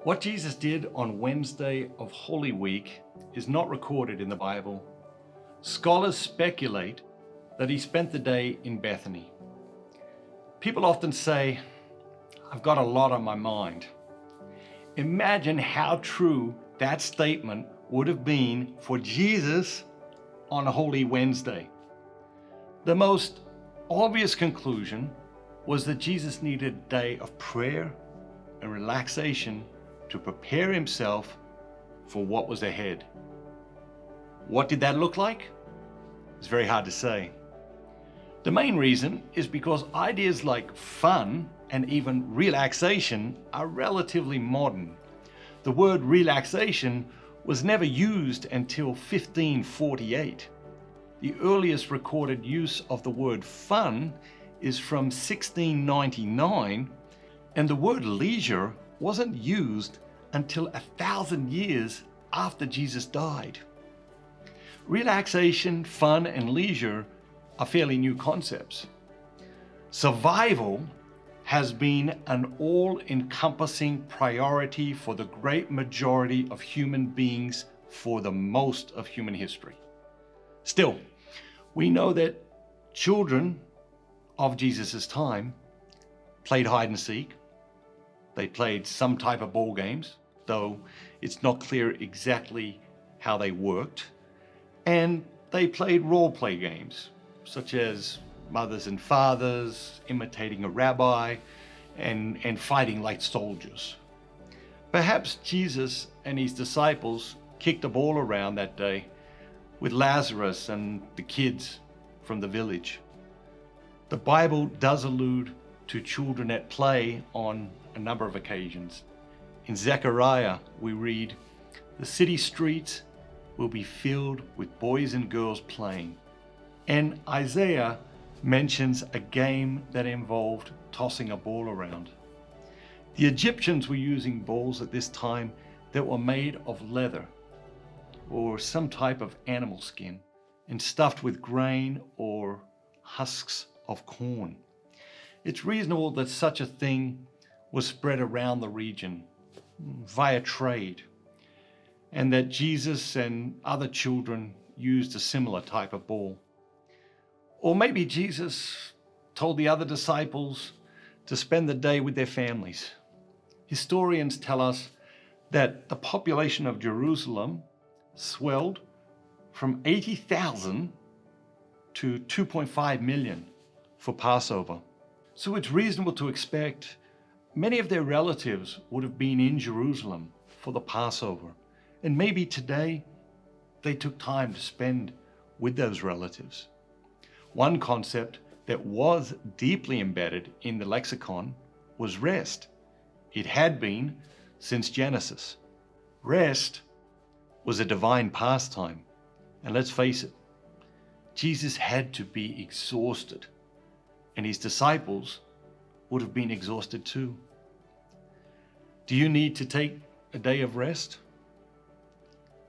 What Jesus did on Wednesday of Holy Week is not recorded in the Bible. Scholars speculate that he spent the day in Bethany. People often say, "I've got a lot on my mind." Imagine how true that statement would have been for Jesus on a Holy Wednesday. The most obvious conclusion was that Jesus needed a day of prayer and relaxation to prepare himself for what was ahead. What did that look like? It's very hard to say. The main reason is because ideas like fun and even relaxation are relatively modern. The word relaxation was never used until 1548. The earliest recorded use of the word fun is from 1699, and the word leisure wasn't used until 1,000 years after Jesus died. Relaxation, fun, and leisure are fairly new concepts. Survival has been an all-encompassing priority for the great majority of human beings for the most of human history. Still, we know that children of Jesus' time played hide and seek. They played some type of ball games, though it's not clear exactly how they worked. And they played role play games, such as mothers and fathers, imitating a rabbi, and fighting like soldiers. Perhaps Jesus and his disciples kicked a ball around that day with Lazarus and the kids from the village. The Bible does allude to children at play on a number of occasions. In Zechariah, we read, "The city streets will be filled with boys and girls playing." And Isaiah mentions a game that involved tossing a ball around. The Egyptians were using balls at this time that were made of leather or some type of animal skin and stuffed with grain or husks of corn. It's reasonable that such a thing was spread around the region via trade, and that Jesus and other children used a similar type of ball. Or maybe Jesus told the other disciples to spend the day with their families. Historians tell us that the population of Jerusalem swelled from 80,000 to 2.5 million for Passover. So it's reasonable to expect many of their relatives would have been in Jerusalem for the Passover. And maybe today they took time to spend with those relatives. One concept that was deeply embedded in the lexicon was rest. It had been since Genesis. Rest was a divine pastime. And let's face it, Jesus had to be exhausted, and his disciples would have been exhausted too. Do you need to take a day of rest?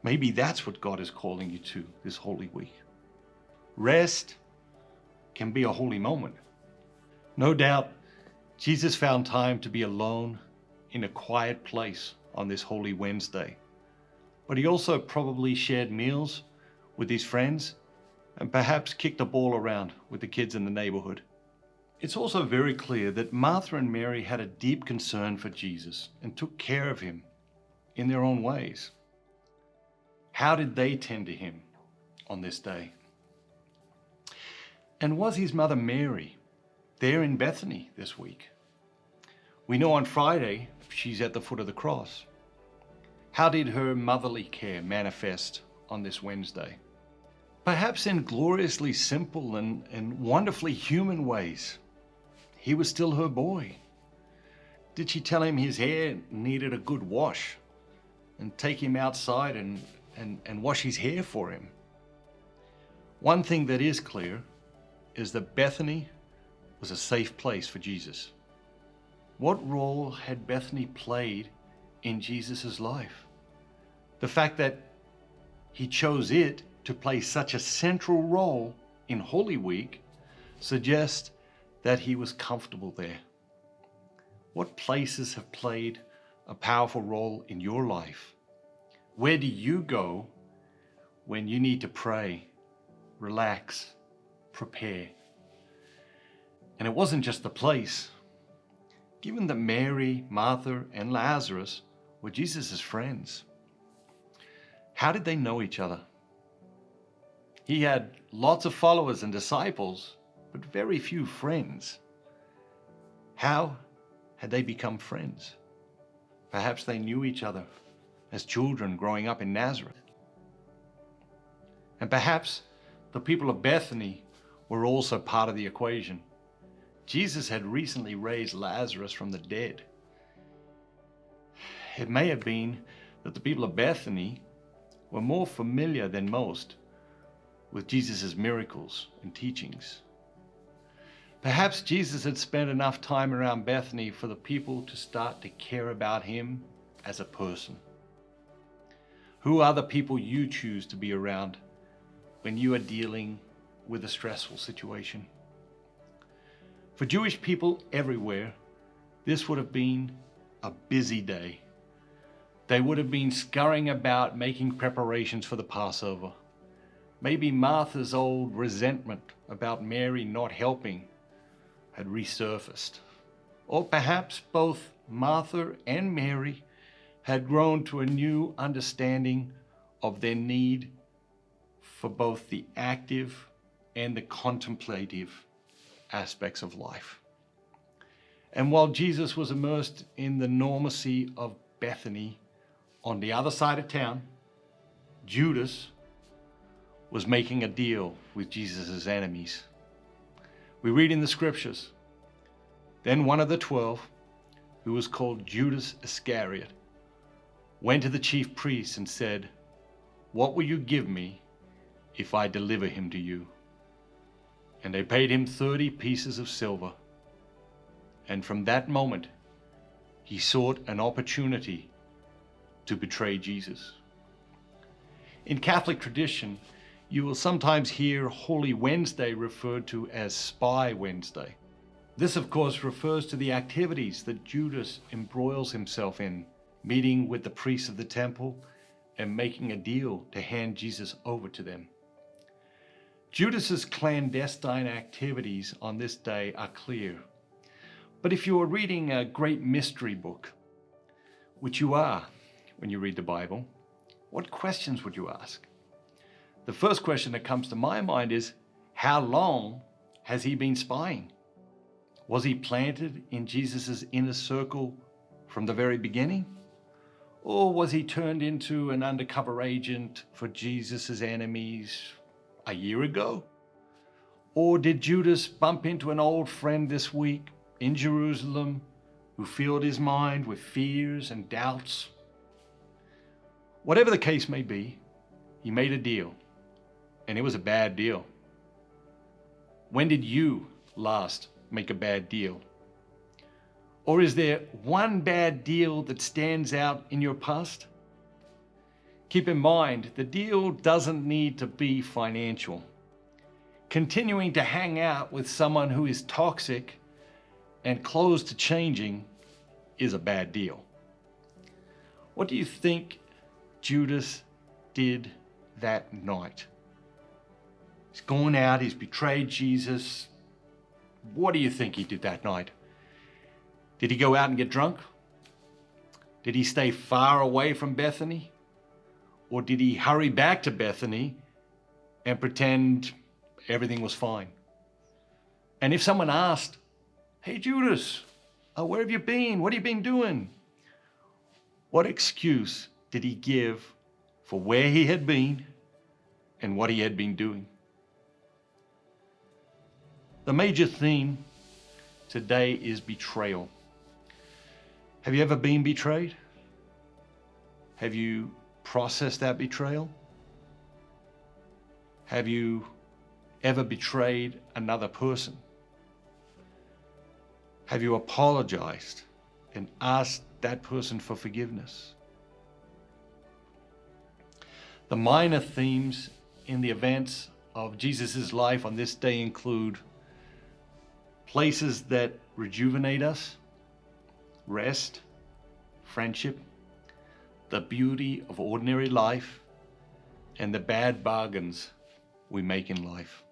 Maybe that's what God is calling you to this Holy Week. Rest can be a holy moment. No doubt, Jesus found time to be alone in a quiet place on this Holy Wednesday. But he also probably shared meals with his friends and perhaps kicked a ball around with the kids in the neighborhood. It's also very clear that Martha and Mary had a deep concern for Jesus and took care of him in their own ways. How did they tend to him on this day? And was his mother Mary there in Bethany this week? We know on Friday she's at the foot of the cross. How did her motherly care manifest on this Wednesday? Perhaps in gloriously simple and wonderfully human ways. He was still her boy. Did she tell him his hair needed a good wash and take him outside and wash his hair for him? One thing that is clear is that Bethany was a safe place for Jesus. What role had Bethany played in Jesus' life? The fact that he chose it to play such a central role in Holy Week suggests that he was comfortable there. What places have played a powerful role in your life. Where do you go when you need to pray, relax, prepare? And it wasn't just the place. Given that Mary, Martha, and Lazarus were Jesus' friends, how did they know each other? He had lots of followers and disciples, but very few friends. How had they become friends? Perhaps they knew each other as children growing up in Nazareth. And perhaps the people of Bethany were also part of the equation. Jesus had recently raised Lazarus from the dead. It may have been that the people of Bethany were more familiar than most with Jesus' miracles and teachings. Perhaps Jesus had spent enough time around Bethany for the people to start to care about him as a person. Who are the people you choose to be around when you are dealing with a stressful situation? For Jewish people everywhere, this would have been a busy day. They would have been scurrying about making preparations for the Passover. Maybe Martha's old resentment about Mary not helping had resurfaced. Or perhaps both Martha and Mary had grown to a new understanding of their need for both the active and the contemplative aspects of life. And while Jesus was immersed in the normalcy of Bethany, on the other side of town, Judas was making a deal with Jesus' enemies. We read in the scriptures, then one of the 12, who was called Judas Iscariot, went to the chief priests and said, "What will you give me if I deliver him to you?" And they paid him 30 pieces of silver. And from that moment, he sought an opportunity to betray Jesus. In Catholic tradition, you will sometimes hear Holy Wednesday referred to as Spy Wednesday. This, of course, refers to the activities that Judas embroils himself in, meeting with the priests of the temple and making a deal to hand Jesus over to them. Judas's clandestine activities on this day are clear. But if you are reading a great mystery book, which you are when you read the Bible, what questions would you ask? The first question that comes to my mind is, how long has he been spying? Was he planted in Jesus' inner circle from the very beginning? Or was he turned into an undercover agent for Jesus' enemies a year ago? Or did Judas bump into an old friend this week in Jerusalem who filled his mind with fears and doubts? Whatever the case may be, he made a deal, and it was a bad deal. When did you last make a bad deal? Or is there one bad deal that stands out in your past? Keep in mind, the deal doesn't need to be financial. Continuing to hang out with someone who is toxic and closed to changing is a bad deal. What do you think Judas did that night? He's gone out, he's betrayed Jesus. What do you think he did that night? Did he go out and get drunk? Did he stay far away from Bethany? Or did he hurry back to Bethany and pretend everything was fine? And if someone asked, "Hey Judas, where have you been? What have you been doing?" What excuse did he give for where he had been and what he had been doing? The major theme today is betrayal. Have you ever been betrayed? Have you processed that betrayal? Have you ever betrayed another person? Have you apologized and asked that person for forgiveness? The minor themes in the events of Jesus' life on this day include places that rejuvenate us, rest, friendship, the beauty of ordinary life, and the bad bargains we make in life.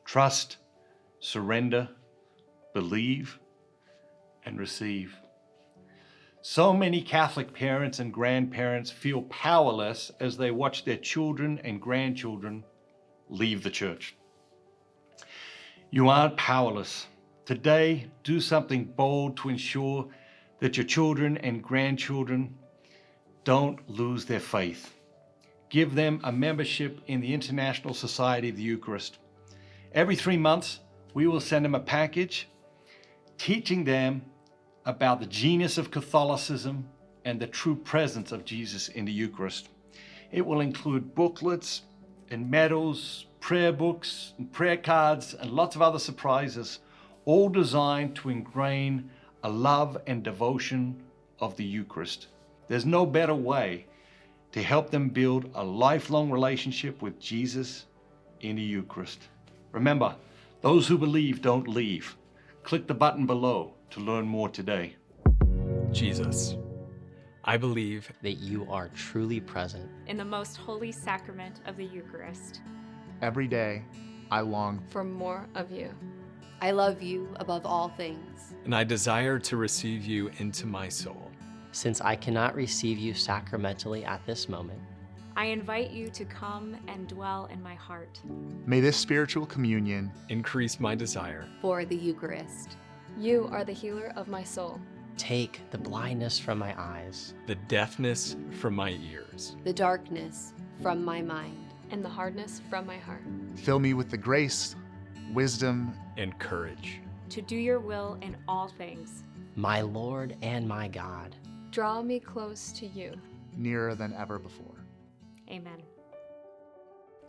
Trust, surrender, believe, and receive. So many Catholic parents and grandparents feel powerless as they watch their children and grandchildren leave the church. You aren't powerless. Today, do something bold to ensure that your children and grandchildren don't lose their faith. Give them a membership in the International Society of the Eucharist. Every 3 months, we will send them a package teaching them about the genius of Catholicism and the true presence of Jesus in the Eucharist. It will include booklets and medals, prayer books and prayer cards, and lots of other surprises, all designed to ingrain a love and devotion of the Eucharist. There's no better way to help them build a lifelong relationship with Jesus in the Eucharist. Remember, those who believe don't leave. Click the button below to learn more today. Jesus, I believe that you are truly present in the most holy sacrament of the Eucharist. Every day, I long For more of you. I love you above all things. and I desire to receive you into my soul. since I cannot receive you sacramentally at this moment. I invite you to come and dwell in my heart. May this spiritual communion Increase my desire. For the Eucharist. You are the healer of my soul. Take the blindness from my eyes, The deafness from my ears. The darkness from my mind. And the hardness from my heart. fill me with the grace, wisdom, And courage. To do your will in all things. my Lord and my God. Draw me close to you. nearer than ever before. Amen.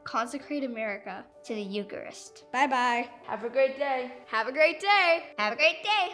Consecrate America to the Eucharist. Bye-bye. Have a great day. Have a great day. Have a great day.